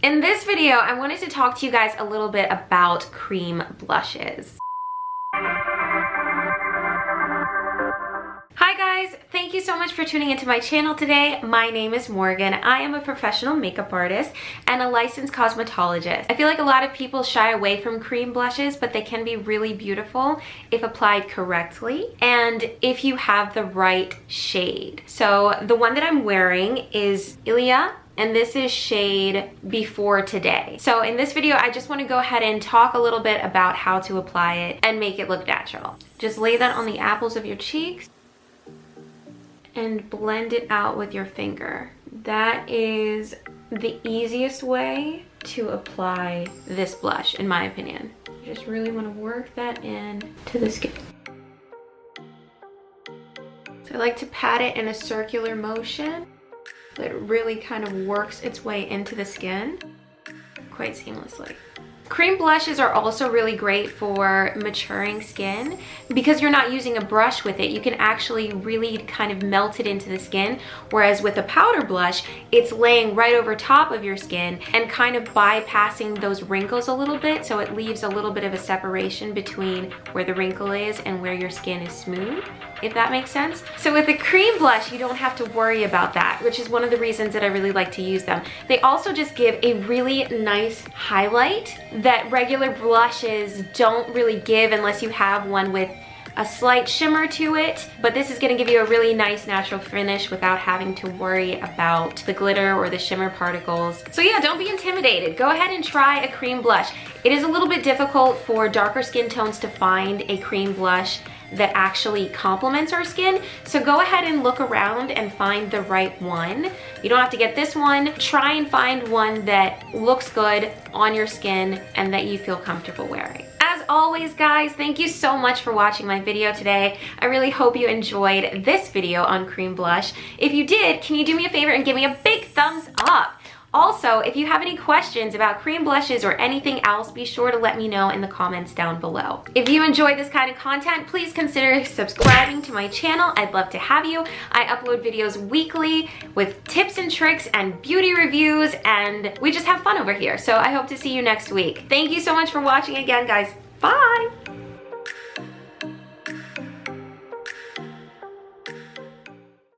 In this video, I wanted to talk to you guys a little bit about cream blushes. Hi guys, thank you so much for tuning into my channel today. My name is Morgan. I am a professional makeup artist and a licensed cosmetologist. I feel like a lot of people shy away from cream blushes, but they can be really beautiful if applied correctly and if you have the right shade. So the one that I'm wearing is ILIA, and this is shade Before Today. So in this video, I just want to go ahead and talk a little bit about how to apply it and make it look natural. Just lay that on the apples of your cheeks and blend it out with your finger. That is the easiest way to apply this blush, in my opinion. You just really want to work that in to the skin. So I like to pat it in a circular motion. It really kind of works its way into the skin quite seamlessly. Cream blushes are also really great for maturing skin because you're not using a brush with it. You can actually really kind of melt it into the skin, whereas with a powder blush, it's laying right over top of your skin and kind of bypassing those wrinkles a little bit, so it leaves a little bit of a separation between where the wrinkle is and where your skin is smooth, if that makes sense. So with a cream blush, you don't have to worry about that, which is one of the reasons that I really like to use them. They also just give a really nice highlight that regular blushes don't really give unless you have one with a slight shimmer to it, but this is going to give you a really nice natural finish without having to worry about the glitter or the shimmer particles. So yeah, don't be intimidated. Go ahead and try a cream blush. It is a little bit difficult for darker skin tones to find a cream blush that actually complements our skin. So go ahead and look around and find the right one. You don't have to get this one. Try and find one that looks good on your skin and that you feel comfortable wearing. As always, guys, thank you so much for watching my video today. I really hope you enjoyed this video on cream blush. If you did, can you do me a favor and give me a big thumbs up? Also, if you have any questions about cream blushes or anything else, be sure to let me know in the comments down below. If you enjoy this kind of content, please consider subscribing to my channel. I'd love to have you. I upload videos weekly with tips and tricks and beauty reviews, and we just have fun over here. So I hope to see you next week. Thank you so much for watching again, guys. Bye!